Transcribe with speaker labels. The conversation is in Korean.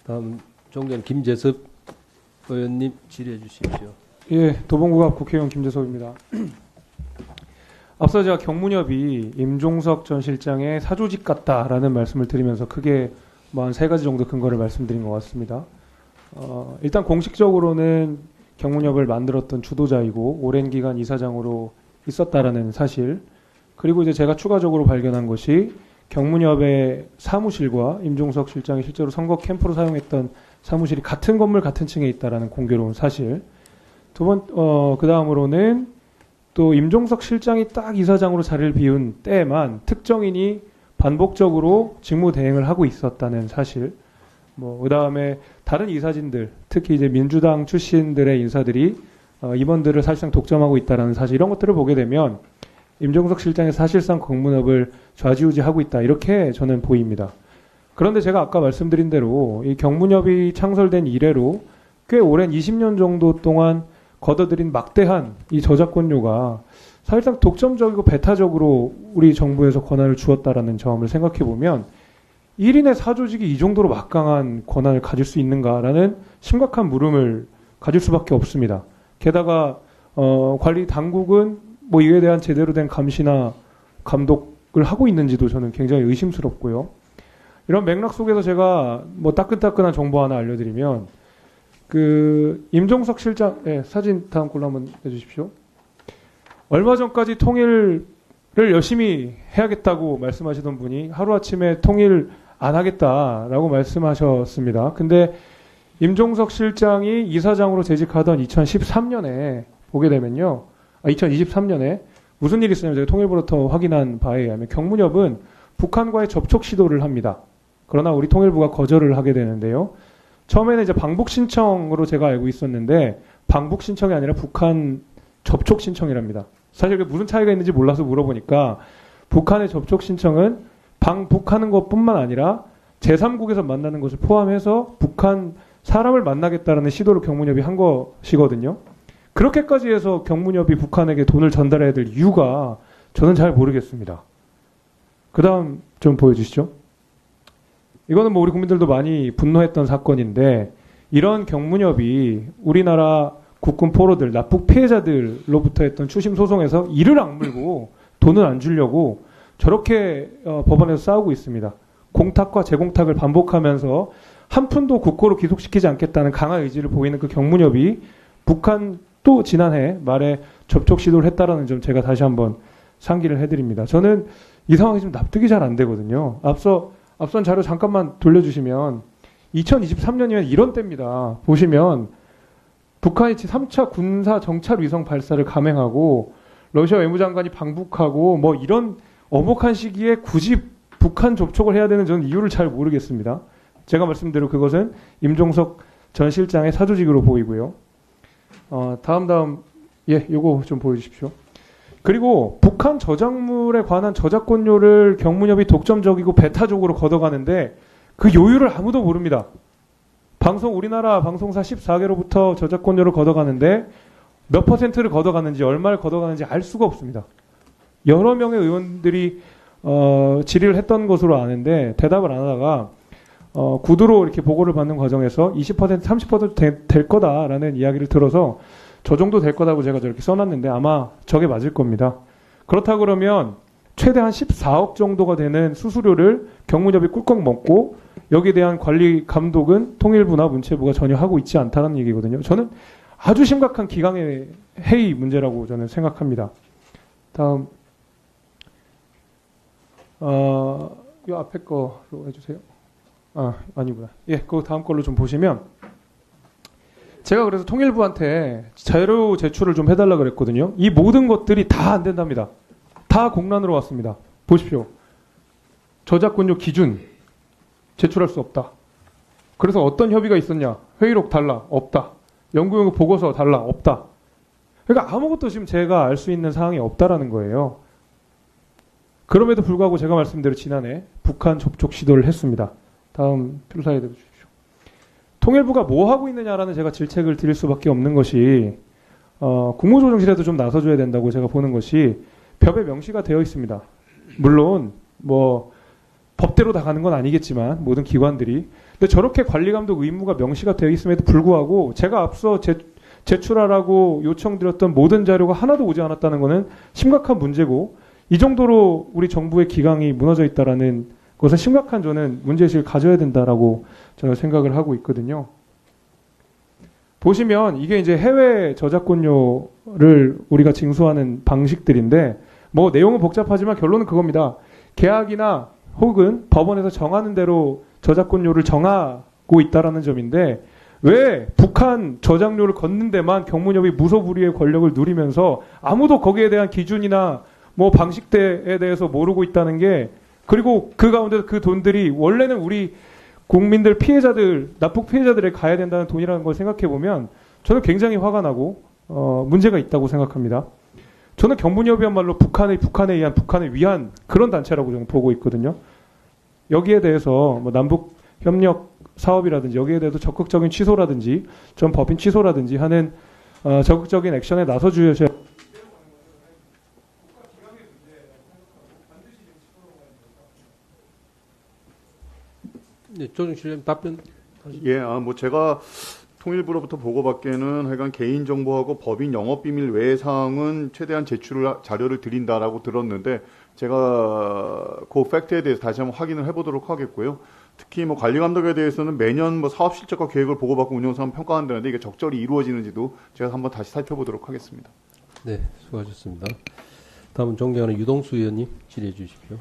Speaker 1: 다음 종전 김재섭 의원님 질의해 주십시오.
Speaker 2: 예, 도봉구갑 국회의원 김재섭입니다. 앞서 제가 경무협이 임종석 전 실장의 사조직 같다라는 말씀을 드리면서 크게 뭐 한 3가지 정도 근거를 말씀드린 것 같습니다. 일단 공식적으로는 경무협을 만들었던 주도자이고 오랜 기간 이사장으로 있었다라는 사실, 그리고 이제 제가 추가적으로 발견한 것이 경무협의 사무실과 임종석 실장이 실제로 선거 캠프로 사용했던 사무실이 같은 건물 같은 층에 있다라는 공교로운 사실. 그 다음으로는 또 임종석 실장이 딱 이사장으로 자리를 비운 때에만 특정인이 반복적으로 직무 대행을 하고 있었다는 사실. 그 다음에 다른 이사진들, 특히 이제 민주당 출신들의 인사들이 임원들을 사실상 독점하고 있다라는 사실, 이런 것들을 보게 되면 임종석 실장이 사실상 경무협을 좌지우지하고 있다, 이렇게 저는 보입니다. 그런데 제가 아까 말씀드린 대로 이 경무협이 창설된 이래로 꽤 오랜 20년 정도 동안 걷어들인 막대한 이 저작권료가 사실상 독점적이고 배타적으로 우리 정부에서 권한을 주었다라는 점을 생각해 보면 1인의 사조직이 이 정도로 막강한 권한을 가질 수 있는가라는 심각한 물음을 가질 수밖에 없습니다. 게다가 관리 당국은 뭐 이에 대한 제대로 된 감시나 감독을 하고 있는지도 저는 굉장히 의심스럽고요. 이런 맥락 속에서 제가 뭐 따끈따끈한 정보 하나 알려드리면, 임종석 실장, 사진 다음 걸로 한번 해주십시오. 얼마 전까지 통일을 열심히 해야겠다고 말씀하시던 분이 하루아침에 통일 안 하겠다라고 말씀하셨습니다. 근데 임종석 실장이 이사장으로 재직하던 2013년에 보게 되면요. 2023년에 무슨 일이 있었냐면 제가 통일부로부터 확인한 바에 의하면 경무협은 북한과의 접촉 시도를 합니다. 그러나 우리 통일부가 거절을 하게 되는데요. 처음에는 이제 방북 신청으로 제가 알고 있었는데 방북 신청이 아니라 북한 접촉 신청이랍니다. 사실 그게 무슨 차이가 있는지 몰라서 물어보니까 북한의 접촉 신청은 방북하는 것뿐만 아니라 제3국에서 만나는 것을 포함해서 북한 사람을 만나겠다라는 시도를 경무협이 한 것이거든요. 그렇게까지 해서 경무협이 북한에게 돈을 전달해야 될 이유가 저는 잘 모르겠습니다. 그 다음 좀 보여주시죠. 이거는 뭐 우리 국민들도 많이 분노했던 사건인데, 이런 경무협이 우리나라 국군 포로들, 납북 피해자들로부터 했던 추심 소송에서 이를 악물고 돈을 안 주려고 저렇게 법원에서 싸우고 있습니다. 공탁과 재공탁을 반복하면서 한 푼도 국고로 귀속시키지 않겠다는 강한 의지를 보이는 그 경무협이 북한 또 지난해 말에 접촉 시도를 했다라는 점 제가 다시 한번 상기를 해드립니다. 저는 이 상황이 좀 납득이 잘 안 되거든요. 앞선 자료 잠깐만 돌려주시면 2023년이면 이런 때입니다. 보시면 북한이 3차 군사 정찰 위성 발사를 감행하고 러시아 외무장관이 방북하고 뭐 이런 엄혹한 시기에 굳이 북한 접촉을 해야 되는 저는 이유를 잘 모르겠습니다. 제가 말씀대로 그것은 임종석 전 실장의 사조직으로 보이고요. 다음 요거 좀 보여주십시오. 그리고 북한 저작물에 관한 저작권료를 경무협이 독점적이고 배타적으로 걷어가는데 그 요율을 아무도 모릅니다. 우리나라 방송사 14개로부터 저작권료를 걷어가는데 몇 퍼센트를 걷어가는지 얼마를 걷어가는지 알 수가 없습니다. 여러 명의 의원들이 질의를 했던 것으로 아는데 대답을 안 하다가 구두로 이렇게 보고를 받는 과정에서 20% 30% 될 거다라는 이야기를 들어서 저 정도 될 거다고 제가 저렇게 써놨는데 아마 저게 맞을 겁니다. 그렇다 그러면 최대 한 14억 정도가 되는 수수료를 경무협이 꿀꺽 먹고 여기에 대한 관리 감독은 통일부나 문체부가 전혀 하고 있지 않다는 얘기거든요. 저는 아주 심각한 기강의 해이 문제라고 저는 생각합니다. 다음 이 앞에 거로 해주세요. 아니구나. 그 다음 걸로 좀 보시면 제가 그래서 통일부한테 자료 제출을 좀 해달라 그랬거든요. 이 모든 것들이 다 안 된답니다. 다 공란으로 왔습니다. 보십시오. 저작권료 기준 제출할 수 없다. 그래서 어떤 협의가 있었냐? 회의록 달라. 없다. 연구용어 보고서 달라. 없다. 그러니까 아무것도 지금 제가 알 수 있는 사항이 없다라는 거예요. 그럼에도 불구하고 제가 말씀대로 지난해 북한 접촉 시도를 했습니다. 다음 슬라이드 주십시오. 통일부가 뭐 하고 있느냐라는 제가 질책을 드릴 수밖에 없는 것이 국무조정실에도 좀 나서줘야 된다고 제가 보는 것이 법에 명시가 되어 있습니다. 물론 뭐 법대로 다 가는 건 아니겠지만 모든 기관들이 근데 저렇게 관리감독 의무가 명시가 되어 있음에도 불구하고 제가 앞서 제출하라고 요청드렸던 모든 자료가 하나도 오지 않았다는 것은 심각한 문제고, 이 정도로 우리 정부의 기강이 무너져 있다라는 것은 심각한 저는 문제의식을 가져야 된다라고 저는 생각을 하고 있거든요. 보시면 이게 이제 해외 저작권료를 우리가 징수하는 방식들인데, 뭐 내용은 복잡하지만 결론은 그겁니다. 계약이나 혹은 법원에서 정하는 대로 저작권료를 정하고 있다라는 점인데, 왜 북한 저작료를 걷는 데만 경무협이 무소불위의 권력을 누리면서 아무도 거기에 대한 기준이나 뭐 방식대에 대해서 모르고 있다는 게, 그리고 그 가운데 그 돈들이 원래는 우리 국민들 피해자들, 납북 피해자들에 가야 된다는 돈이라는 걸 생각해 보면 저는 굉장히 화가 나고 문제가 있다고 생각합니다. 저는 경무협이야말로 북한에 의한, 북한을 위한 그런 단체라고 저는 보고 있거든요. 여기에 대해서 뭐 남북 협력 사업이라든지 여기에 대해서 적극적인 취소라든지 전 법인 취소라든지 하는 적극적인 액션에 나서 주셔야.
Speaker 1: 네, 조정실장님 답변.
Speaker 3: 예, 뭐 제가 통일부로부터 보고받기에는 하여간 개인정보하고 법인 영업비밀 외의 사항은 최대한 자료를 드린다라고 들었는데, 제가 그 팩트에 대해서 다시 한번 확인을 해보도록 하겠고요. 특히 뭐 관리감독에 대해서는 매년 뭐 사업 실적과 계획을 보고받고 운영상을 평가한다는데 이게 적절히 이루어지는지도 제가 한번 다시 살펴보도록 하겠습니다.
Speaker 1: 네, 수고하셨습니다. 다음은 존경하는 유동수 의원님 질의해 주십시오.